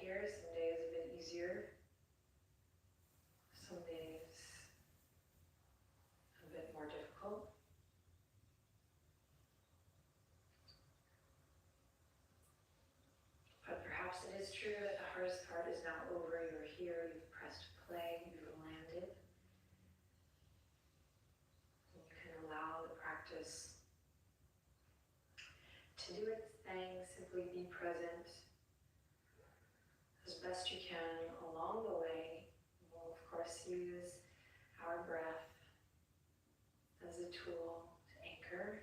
here. Some days a bit easier. Some days a bit more difficult. But perhaps it is true that the hardest part is now over. You're here, you've pressed play, you've landed. You can allow the practice to do its thing, simply be present as best you can along the way. We'll of course use our breath as a tool to anchor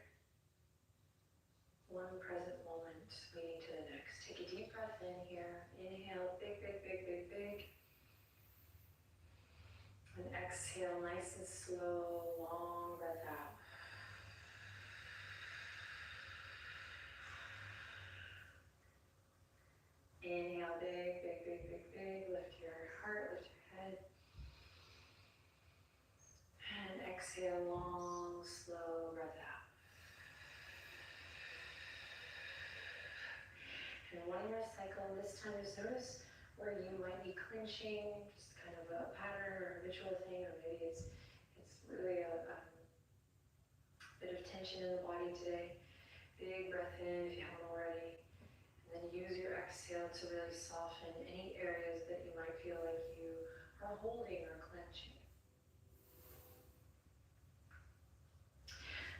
one present moment leading to the next. Take a deep breath in here. Inhale, big, big, big, big, big. And exhale, nice and slow, long breath out. Inhale, big, big, big, big, big. Lift your heart, lift your head. And exhale, long, slow breath out. And one more cycle. This time just notice where you might be clenching, just kind of a pattern or a habitual thing, or maybe it's really a bit of tension in the body today. Big breath in if you haven't already. And then use your exhale to really soften any areas that you might feel like you are holding or clenching.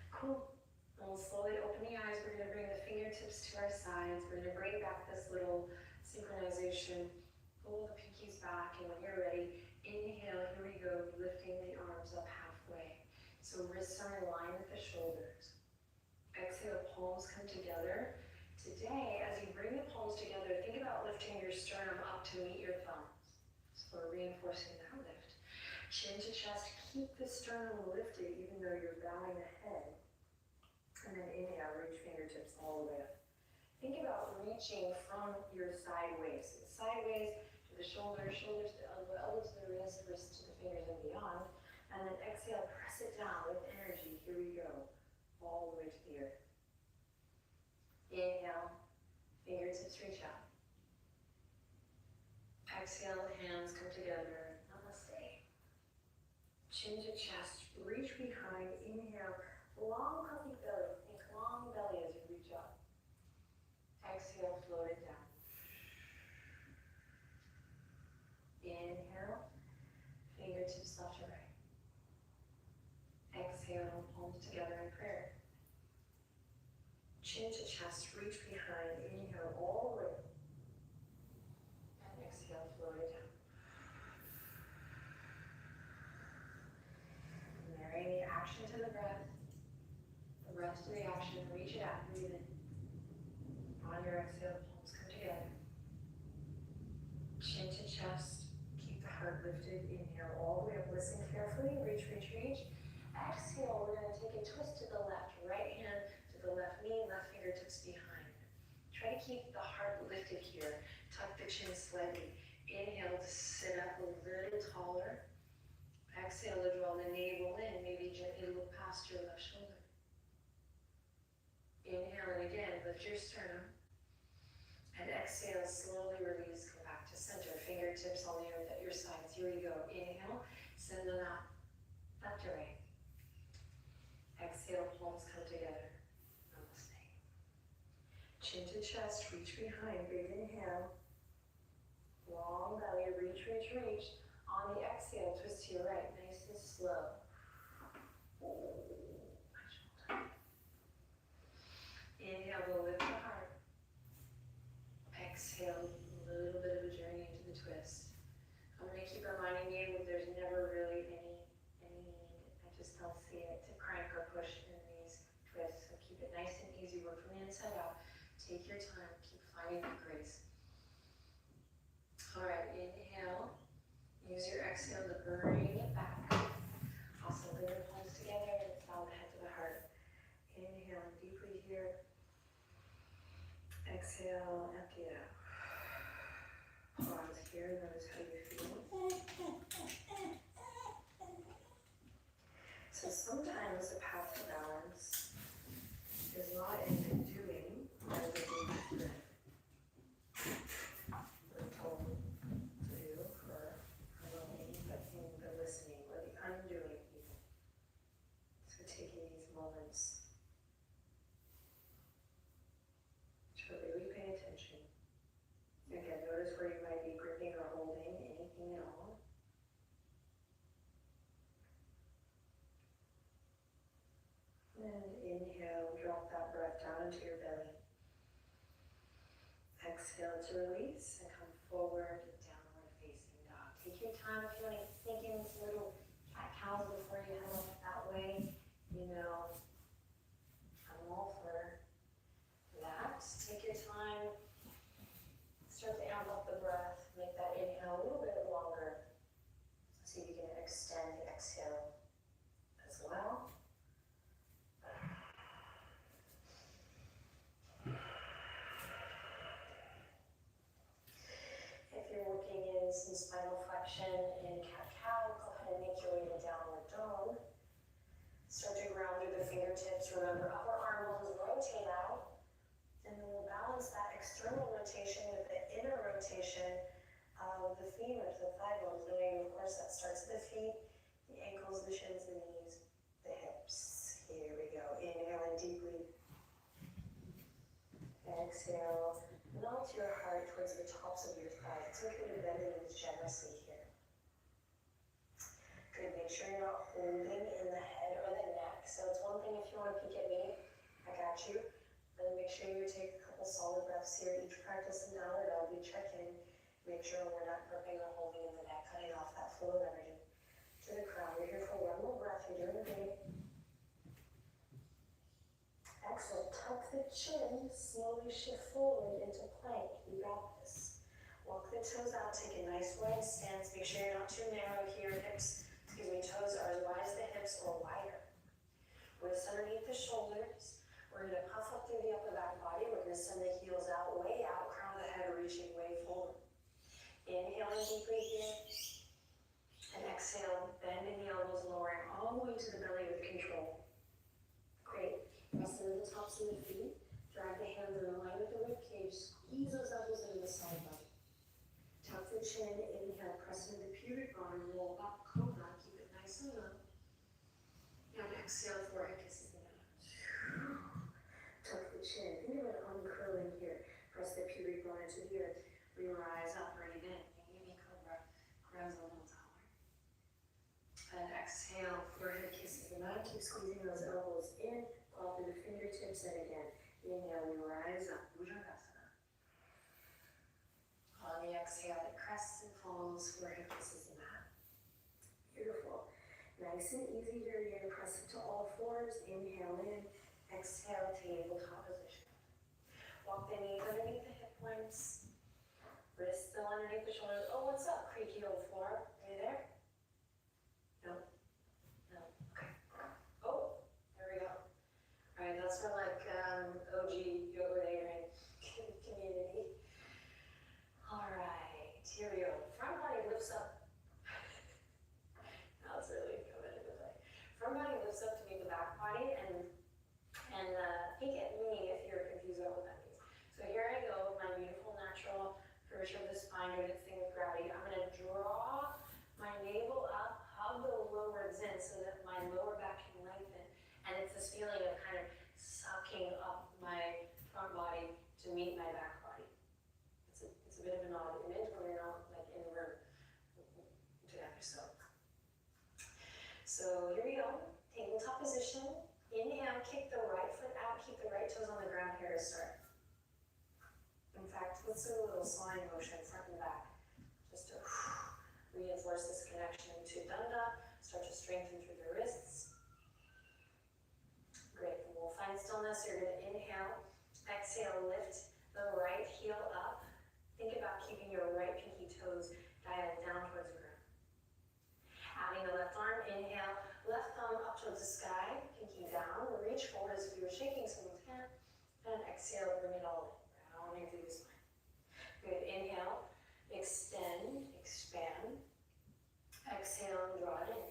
Cool. We'll slowly open the eyes. We're going to bring the fingertips to our sides. We're going to bring back this little synchronization. Pull the pinkies back, and when you're ready, inhale. Here we go, lifting the arms up halfway. So wrists are in line with the shoulders. Exhale, palms come together. Today, as you bring the palms together, think about lifting your sternum up to meet your thumbs. So we're reinforcing that lift. Chin to chest, keep the sternum lifted even though you're bowing the head. And then inhale, reach fingertips all the way up. Think about reaching from your sideways. Sideways to the shoulder, shoulders to elbow, elbow to the wrist, wrist to the fingers and beyond. And then exhale, press it down with energy. Here we go. All the way to the earth. Inhale, fingertips reach out. Exhale, hands come together. Namaste. Chin to chest, reach behind. Inhale, long puffy belly. Think long belly as you reach up. Exhale, float it down. Inhale, fingertips left to right. Exhale, palms together in prayer. Chin to chest, reach behind. Inhale all the way. And exhale, float it down. Marrying the action to the breath. The breath to the action. Reach it out. Breathe in. On your exhale, palms come together. Chin to chest. Keep the heart lifted. Inhale all the way up. Listen carefully. Reach, reach, reach. Exhale, we're going to take a twist to the left. Right hand to the left knee, left fingertips behind. Try to keep the heart lifted here. Tuck the chin slightly. Inhale to sit up a little taller. Exhale to draw the navel in. Maybe gently look past your left shoulder. Inhale, and again, lift your sternum. And exhale, slowly release, come back to center. Fingertips on the earth at your sides. Here we go. Inhale, send them out. Left to right. Exhale, palms come together. Namaste. Chin to chest, reach behind. Big inhale. Long belly, reach, reach, reach. On the exhale, twist to your right, nice and slow. Inhale, we'll lift the heart. Exhale, a little bit of a journey into the twist. I'm going to keep reminding you that there's never really any need, I just don't see it, to crank or push in these twists. So keep it nice and easy, work from the inside out. Take your time, keep finding that grace. All right, inhale. Use your exhale to bring it back. Also bring your palms together and bow the head to the heart. Inhale deeply here. Exhale, empty it out. Pause here, notice how you feel. So sometimes the path to balance is not in the doing, but in the being. We're told time if you want to sneak in some little cat-cows before you head off that way. You know, I'm all for that. Take your time. Start to amp up the breath. Make that inhale a little bit longer. See if you can extend the exhale as well. If you're working in some spinal flexion in cat-cow, go ahead and make your way to downward dog. Start to ground through the fingertips. Remember, upper arm muscles rotate out. And then we'll balance that external rotation with the inner rotation of the femurs, the thigh bones. Knowing, of course, that starts at the feet, the ankles, the shins, the knees, the hips. Here we go. Inhale in deeply. Exhale. Melt your heart towards the tops of your thighs. It's okay to bend the knees generously here. Good. Make sure you're not holding in the head or the neck. So it's one thing if you want to peek at me, I got you. Then make sure you take a couple solid breaths here. Each practice in downward dog, we check in. Make sure we're not gripping or holding in the neck, cutting off that flow of energy to the crown. You're here for one more breath. You're doing great. Excellent. Tuck the chin. Slowly shift forward into plank. You got this. Walk the toes out. Take a nice wide stance. Make sure you're not too narrow here. Hips, toes are as wide as the hips or wider. Wrists underneath the shoulders. We're going to puff up through the upper back body. We're going to send the heels out, way out, crown of the head reaching way forward. Inhaling deeply here. And exhale, bending the elbows, lowering all the way to the belly with control. Great. Press into the tops of the feet. Drag the hands in line with the rib cage. Squeeze those elbows into the side body. Tuck the chin. Inhale, press into the pubic bone. Roll up, cobra. Keep it nice and low. And exhale, forehead kisses the mat. Tuck the chin. Think of it uncurling here. Press the pubic bone into the earth. We rise up, breathe in. Maybe cobra. Grounds a little taller. And exhale, forehead kisses the mat. Keep squeezing those elbows in. Claw through the fingertips. And again, inhale, we rise up. Bhujangasana. On the exhale, it crests and falls. Forehead kisses the mat. Beautiful. Nice and easy here. You're going to press it to all fours. Inhale in. Exhale, tabletop position. Walk the knees underneath the hip points. Wrists still underneath the shoulders. Oh, what's up? Creaky old floor. Are you there? No? No? Okay. Oh, there we go. All right, that's for like OG Yoga and Adriene community. All right, here we go. Front body lifts up. Now it's really coming into play. Front body lifts up to meet the back body, and peek at me if you're confused about what that means. So here I go, my beautiful natural curvature of the spine, doing its thing with gravity. I'm going to draw my navel up, hug the lower ribs in so that my lower back can lengthen. And it's this feeling of kind of sucking up my front body to meet my back body. It's a bit of an odd image when we're not like in the room together. So here we go. Tabletop position. Inhale, kick the right foot out, keep the right toes on the ground here to start. In fact, let's do a little sliding motion front and back, just to reinforce this connection to Danda, start to strengthen through the wrists. Great, and we'll find stillness. You're going to inhale, exhale, lift the right heel up. Think about keeping your right pinky toes dialed down towards the ground. Adding the left arm, inhale, left thumb up towards the sky, pinky down, reach forward as if you were shaking someone's hand, and exhale, bring it all in, rounding through the spine. Good, inhale, extend, expand, exhale, draw it in.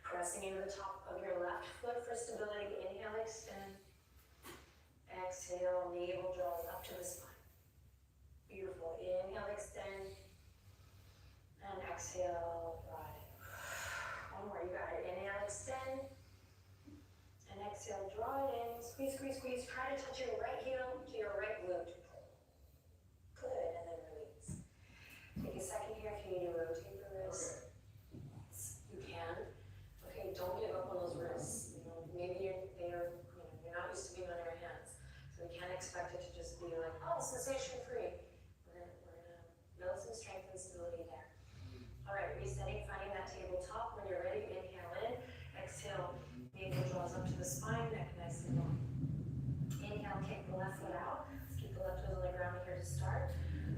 Pressing into the top of your left foot for stability, inhale, extend, exhale, navel draws up to the spine. Beautiful, inhale, extend, and exhale, draw it in. One more, you got it. Inhale, extend, and exhale, draw it in. Squeeze, squeeze, squeeze. Try to touch your spine, neck nice and long. Inhale, kick the left foot out. Let's keep the left toes on the ground here to start.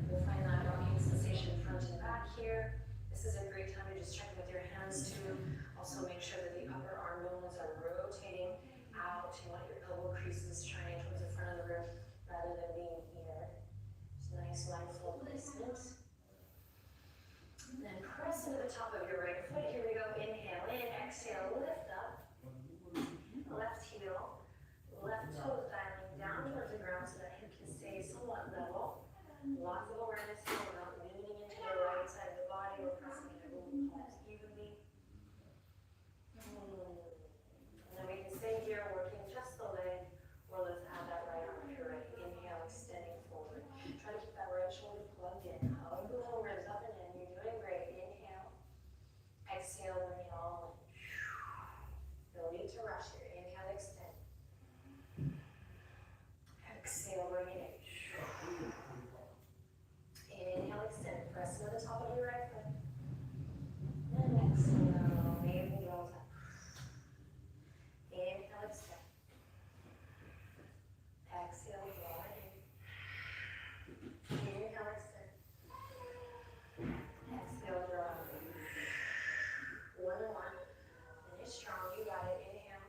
We'll find that rocking sensation front and back here. This is a great time to just check with your hands too. Also make sure that the upper arm bones are rotating out. You want your elbow creases shining towards the front of the room rather than being here. Just nice mindful placement. And then press into the top of your right foot. Here we go. Inhale in, exhale, lift up. Left heel, left toes dialing down towards the ground so that hip can stay somewhat level. Lots of awareness here. We're not leaning into the right side of the body. We're pressing into both palms evenly. And then we can stay here working just the leg, or let's add that right arm if you're ready. Inhale, extending forward. Try to keep that right shoulder plugged in. Hug the little ribs up and in. You're doing great. Inhale. Exhale, bring it all in. No need to rush here. Inhale, extend. Exhale, bring it in. Inhale, extend. Press to the top of your right foot. And exhale, navel draws up. Inhale, extend. Exhale, draw it in. Inhale, extend. Exhale, draw it in. One more. Finish strong. You got it. Inhale.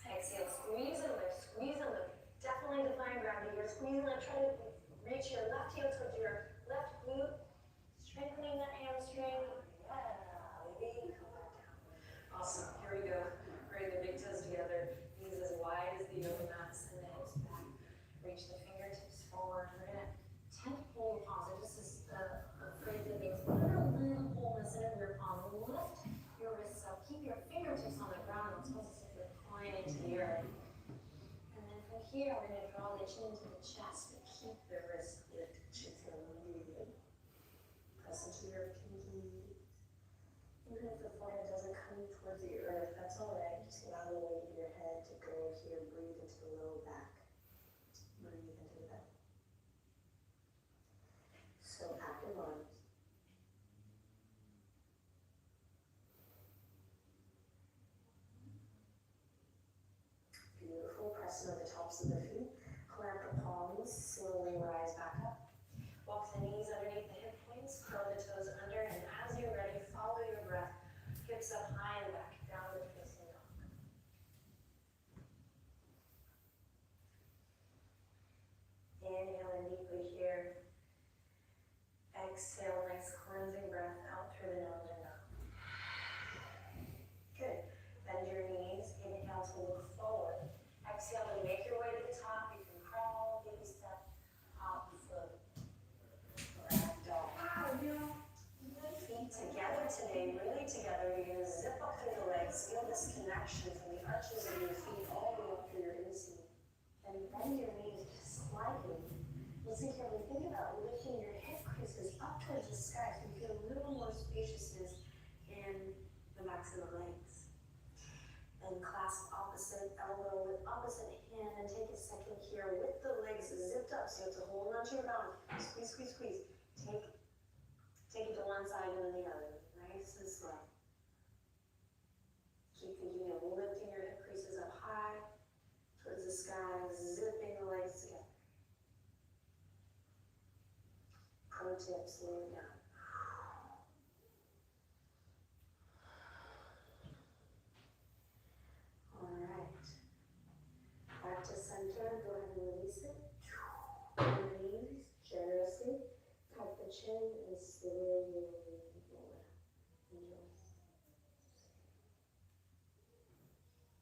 Exhale. Squeeze and lift. Squeeze and lift. Definitely defying gravity here. Squeeze and lift. Try to reach your left heel towards your left glute. Strengthening that hamstring. Yeah. Maybe come back down. Awesome. Here we go. Bring the big toes together. Knees as wide as the yoga mats and the hips back. Reach the fingertips forward. We're going to tent pole palms. I just is a phrase that means put a little hole in the center of your palm. Lift your wrists up. Keep your fingertips on the ground. It's almost as if you're flying into the earth. And then from here, we're going to draw the chin to the chest. Keep the wrist lifted. Chin to the knee. Press into your pinky. Even if the forehead doesn't come towards the earth, that's all right. Just allow the weight of your head to go here. Breathe into the low back. Breathe into the belly. So active arms. Beautiful. Press into the tops of the feet. Clamp the palms. Slowly rise back up. Walk the knees underneath the hip points. Curl the toes under. And as you're ready, follow your breath. Hips up high and back. Downward facing dog. Inhale in deeply here. Exhale, nice cleansing breath out through the nose and mouth. Good. Bend your knees. Inhale to look forward. Exhale to make your way to the top. You can crawl, baby step, hop, float. Ragdoll. Feet together today, really together. You're going to zip up through the legs. Feel this connection from the arches of your feet all the way up through your inseam. And bend your knees just slightly. Listen carefully. Think about lifting your hip creases up towards the sky so you feel a little more spaciousness in the backs of the legs. And clasp opposite elbow with opposite hand and take a second here with the legs zipped up so you have to hold onto your balance. Squeeze, squeeze, squeeze. Take it to one side and then the other. Nice and slow. Keep thinking of lifting your hip creases up high towards the sky, zipping the legs together. Pro tip, slow it down. Alright. Back to center. Go ahead and release it. Bend the knees generously. Tuck the chin and slowly roll it up. Enjoy.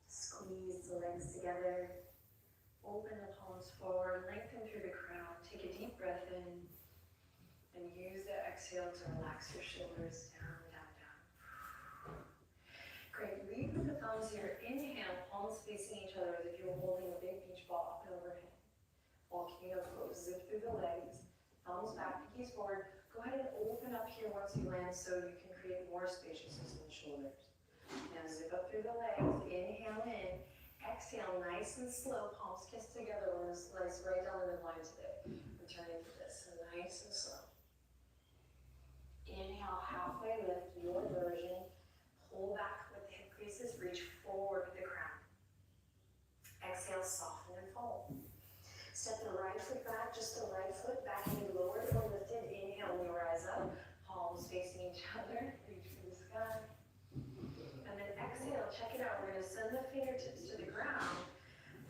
Squeeze the legs together. Open the palms forward. Lengthen through the crown. Take a deep breath in. And use the exhale to relax your shoulders down, down, down. Great. Lead with the thumbs here. Inhale, palms facing each other as if you're holding a big beach ball up and overhead. Walking up close. Zip through the legs. Thumbs back, pinkies forward. Go ahead and open up here once you land so you can create more spaciousness in the shoulders. Now zip up through the legs. Inhale in. Exhale, nice and slow. Palms kiss together. We're going to slice right down the midline today. Returning to this. So nice and slow. Inhale, halfway lift, your version. Pull back with the hip creases. Reach forward with the crown. Step the right foot back, just the right foot, back knee lowered or lifted. Inhale when you rise up, palms facing each other, reach for the sky. And then exhale, check it out. We're going to send the fingertips to the ground.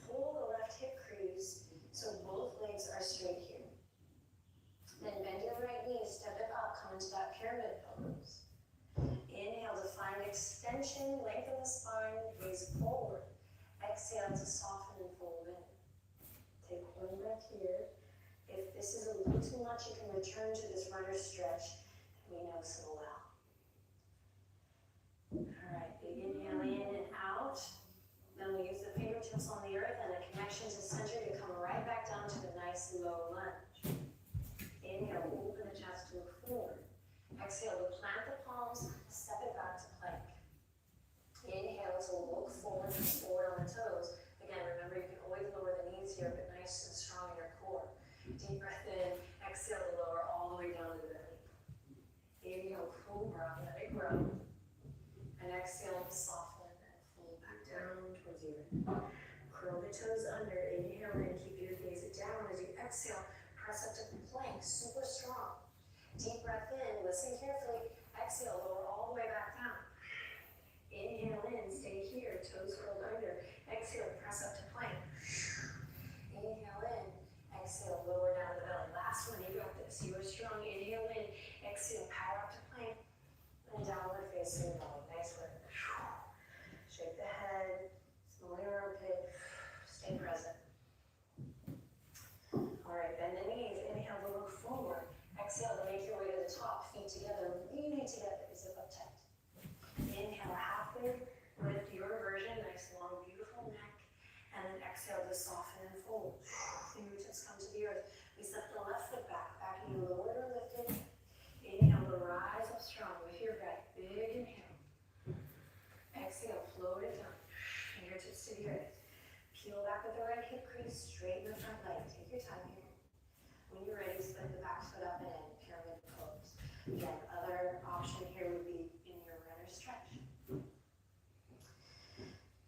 Pull the left hip crease so both legs are straight here. Then bend your right knee, step it up, come into that pyramid pose. Inhale to find extension, lengthen the spine, gaze forward. Exhale to soften and fold in. Take one breath here. If this is a little too much, you can return to this runner stretch that we know so well. All right, big inhale in and out. Then we use the fingertips on the earth and a connection to center to come right back down to the nice low lunge. Inhale, open the chest to look forward. Exhale to plant the palms, step it back to plank. Inhale to look forward and forward on the toes. Again, remember you can always lower the knees here, but nice and strong in your core. Deep breath in, exhale to lower all the way down to the belly. Inhale, cobra, let it grow. And exhale to soften and fold back down towards the earth. Curl the toes under, inhale in, keep your gaze down as you exhale, press up to plank, super strong. Deep breath in, listen carefully, exhale, lower all the way back down. Inhale in, stay here, toes curled under. Exhale, press up to plank. Inhale in, exhale, lower down to the belly. Last one, you got this. You are strong. Inhale in, exhale, power up to plank. And downward facing dog. Nice work. Shake the head, smell your armpit. Stay present. All right, bend the knees. Inhale to look forward. Exhale to make your way to the top. Feet together, leaning together. Zip up tight. Inhale halfway, lift your version, nice long beautiful neck, and then exhale to soften and fold. Fingertips come to the earth. We step the left foot back, back knee lowered or lifted. Inhale to rise up strong with your breath. Big inhale. Exhale, float it down. Fingertips to the earth. Peel back with the right hip crease, straighten the front leg. Take your time here. When you're ready, split the back foot up and in, pyramid pose. Again, other option here would be stretch.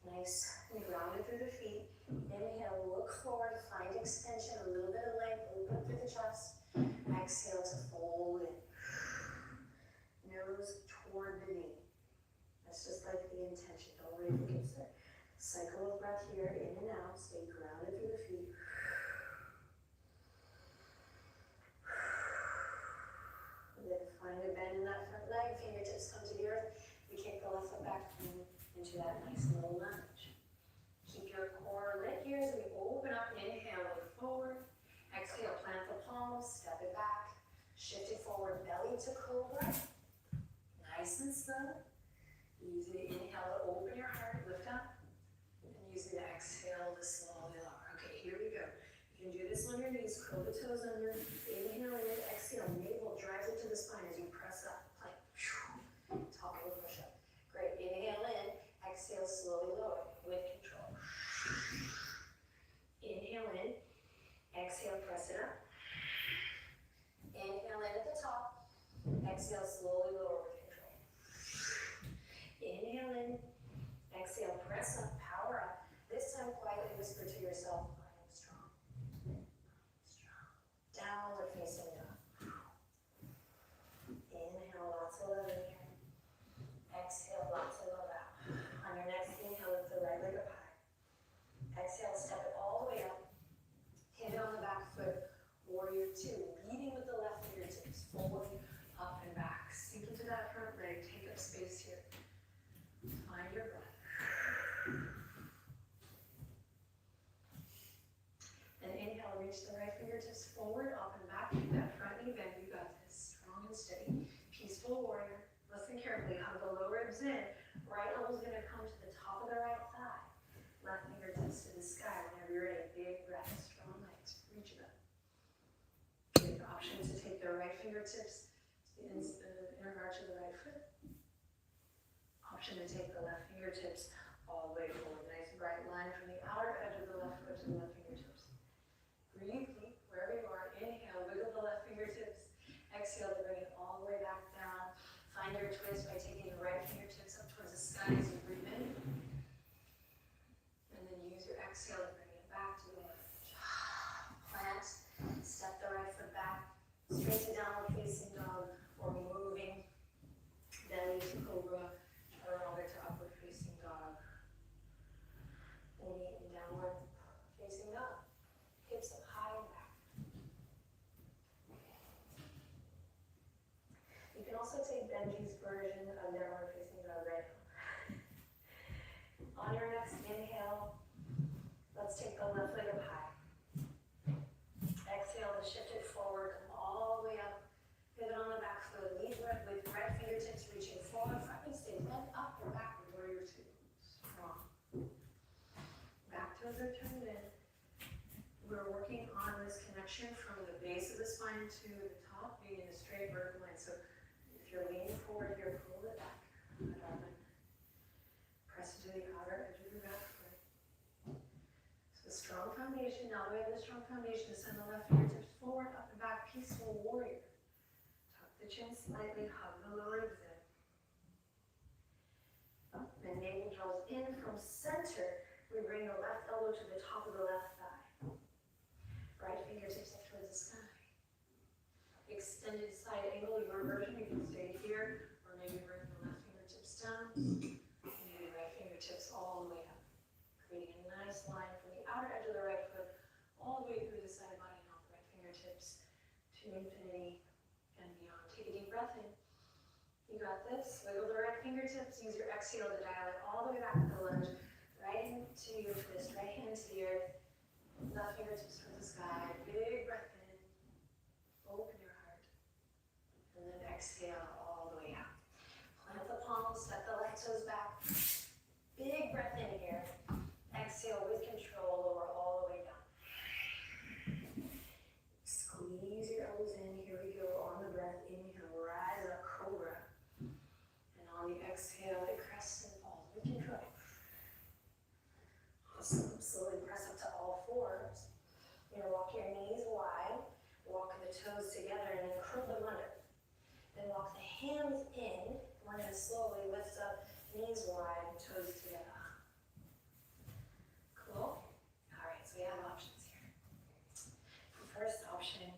Nice and grounded through the feet. Inhale, look forward, find extension, a little bit of length, open through the chest. Exhale to fold in. Nose toward the knee. That's just like the intention. Don't worry if it gets there. Cycle of breath here, in and out. Stay grounded through the feet. And then find a bend in that front leg. Fingertips come to the earth. We kick the left foot back into that nice low lunge. Keep your core lit here as we open up. Inhale, look forward. Exhale, plant the palms, step it back. Shift it forward, belly to cobra. Nice and slow. Easy to inhale to open your heart, lift up. And using the exhale to slowly lower. Okay, here we go. You can do this on your knees, curl the toes under. Inhale in, exhale, navel drives it to the spine as you press up. Plank. Top of a push-up. Great. Inhale in. Exhale, slowly lower with control. Inhale in. Exhale, press it up. Inhale in at the top. Exhale, slowly lower with control. Inhale in. Exhale, press up, power up. This time, quietly whisper to yourself, I am strong. Strong. Downward facing dog. Inhale, lots of love in here. Exhale, lots of love out. On your next inhale, lift the right leg up high. Exhale, step it all the way up. Hit it on the back foot. Warrior two. Leading with the left fingertips. Forward, up and back. Sink into that front leg. Take up space here. Find your breath. And inhale, reach the right fingertips forward, up and back. Keep that front knee bend. You got this. Strong and steady. Peaceful warrior. Listen carefully. Hug the low ribs in. Right elbow's going to come to the top of the right thigh. Left fingertips to the sky. Whenever you're ready, big breath, strong legs. Reach it up. Good option to take the right fingertips to the inner arch of the right foot. Option to take the left fingertips all the way forward. Nice bright line from the outer edge of the left foot to the left fingertips. Breathe deep wherever you are. Inhale, wiggle the left fingertips. Exhale to bring it all the way back down. Find your twist by taking the right fingertips up towards the sky as you breathe in. And then use your exhale to bring it back to the left. Benji's version of downward facing dog right now. On your next inhale, let's take the left leg up high. Exhale to shift it forward, come all the way up. Pivot on the back foot, lead with right fingertips reaching forward, front knee stays bent up or backward, warrior two. Strong. Back toes are turned in. We're working on this connection from the base of the spine to the top, being in a straight vertical line. So if you're leaning forward here, pull it back. Press it to the outer edge of your back foot. So strong foundation. Now we have the strong foundation. Send the left fingertips forward, up and back, peaceful warrior. Tuck the chin slightly, hug the lower ribs in. The navel draws in from center. We bring the left elbow to the top of the left thigh. Right fingertips up towards the sky. Extended side angle, your version. You can stay here, or maybe bring the left fingertips down. Maybe right fingertips all the way up. Creating a nice line from the outer edge of the right foot all the way through the side body and out the right fingertips to infinity and beyond. Take a deep breath in. You got this. Wiggle the right fingertips. Use your exhale to dial it all the way back to the lunge. Right hand to your fist, right hand to the earth. Left fingertips towards the sky. Big breath in. Open your heart. And then exhale all the way out. Plant the palms, step the left toes back. Big breath in here. Exhale with control, lower all the way down. Squeeze your elbows in. Here we go. On the breath, inhale, rise up, cobra. And on the exhale, it crests and falls with control. Awesome. Slowly press up to all fours. You're going to walk your knees wide, walk the toes together, and then curl them under. Then walk the hands in. We're going to slowly lift up, knees wide, toes together. Cool? Alright, so we have options here. The first option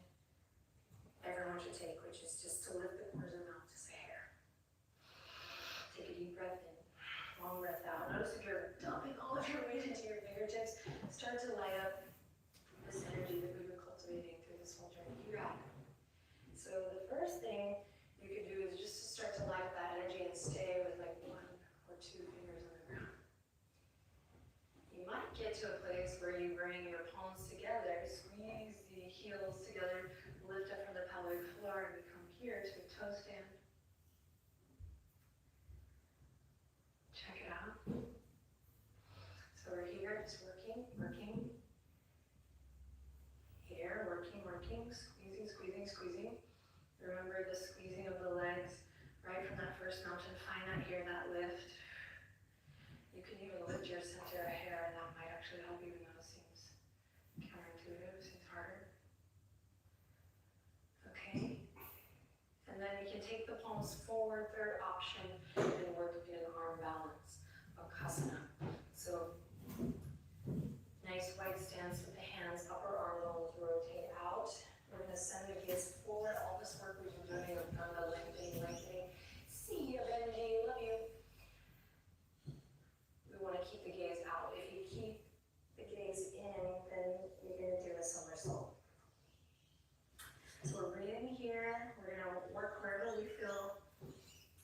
everyone should take, which is just to lift the corners of the mouth just a hair. Take a deep breath in, long breath out. Notice if you're dumping all of your weight into your fingertips, start to light up this energy that we've been cultivating through this whole journey. You got it. So the first thing you could do is just to start to light up that energy and stay with like 1 or 2 fingers on the ground. You might get to a place where you bring your palms together, squeeze the heels together, lift up from the pelvic floor, and we come here to a toe stand. Check it out. So we're here, just working. Here, working, squeezing. Remember the squeezing of the legs right from that first mountain. Find that here, that lift. You can even lift your center a hair, and that might actually help, even though it seems counterintuitive, seems harder. Okay. And then you can take the palms forward, third option, and work in arm balance, Bakasana. So, nice wide stance with the hands, upper arm bones rotate out. We're going to send the gaze forward. All this work we've been doing of the lengthening. See you, Benji, love you. We want to keep the gaze out. If you keep the gaze in, then you're going to do a somersault. So we're breathing here. We're going to work wherever we feel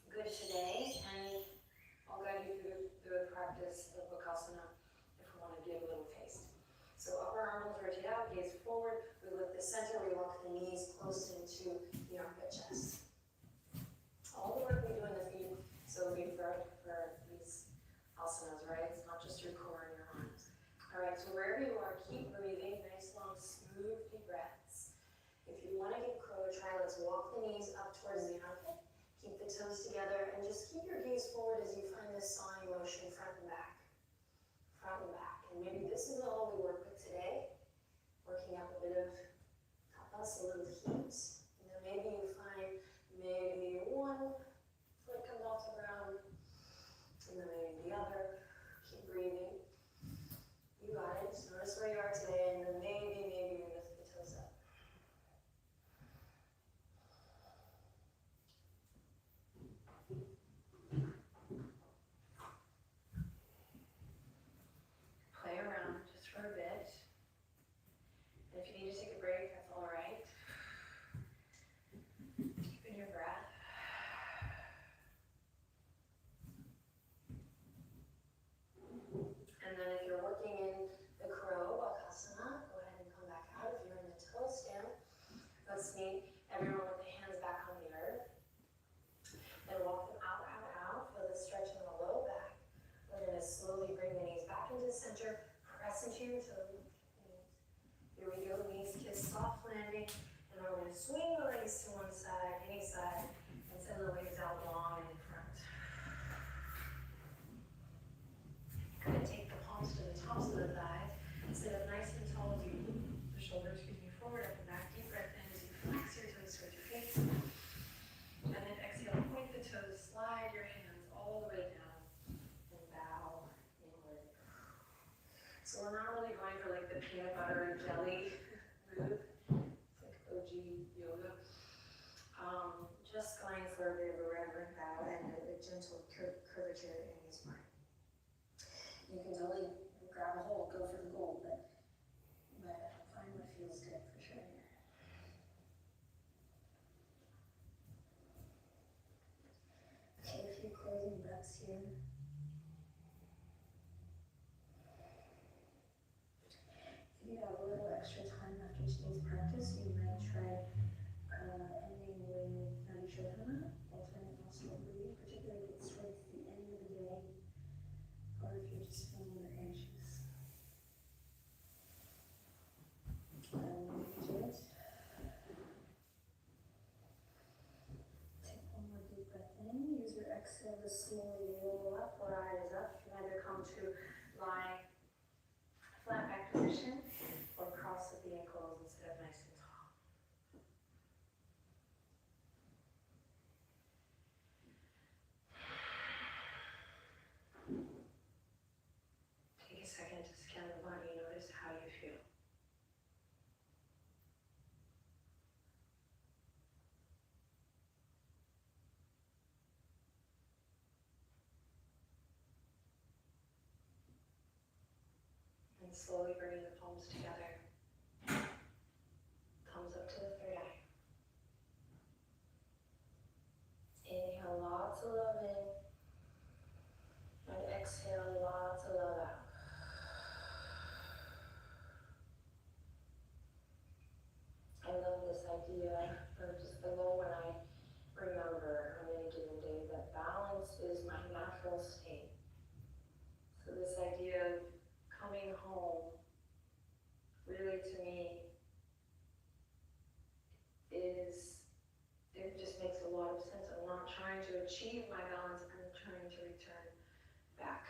good today, and I'll guide you through the practice of Bakasana if we want to give a little taste. So upper arm bones rotate out, gaze forward. We lift the center, we walk the knees close into the armpit chest. All the work we do in the feet, so we for these asanas, right? It's not just your core and your arms. Alright, so wherever you are, keep breathing, nice long, smooth, deep breaths. If you want to get crow, try let's walk the knees up towards the armpit. Keep the toes together, and just keep your gaze forward as you find this sawing motion, front and back. Front and back. And maybe this is all we work with today. Working up a bit of tapas, a little heat. And then maybe you find maybe one foot comes off the ground, and then maybe the other. Keep breathing. You got it. Just notice where you are today, and then maybe you lift the toes up. Play around, just peanut butter and jelly move. It's like OG yoga. Just going for a bit of a reverent bow and a gentle curvature in the spine. You can totally grab a hold, go for the gold, but find what feels good for sure. Take a few closing breaths here. If you have a little extra time after today's practice, you might try ending with Nadi Shodhana, alternate nostril breathing, particularly if it's towards the end of the day, or if you're just feeling a bit anxious. Do it. Take one more deep breath in. Use your exhale to slowly roll up or rise up. You can either come to lie flat back position or cross at the ankles instead of nice and tall. Take a second to scan the body, notice how you feel. And slowly bringing the palms together. Thumbs up to the third eye. Inhale lots of love in. And exhale lots of love out. I love this idea of just the moment I remember on any given day that balance is my natural state. So this idea of coming home really to me it just makes a lot of sense. I'm not trying to achieve my balance, I'm trying to return back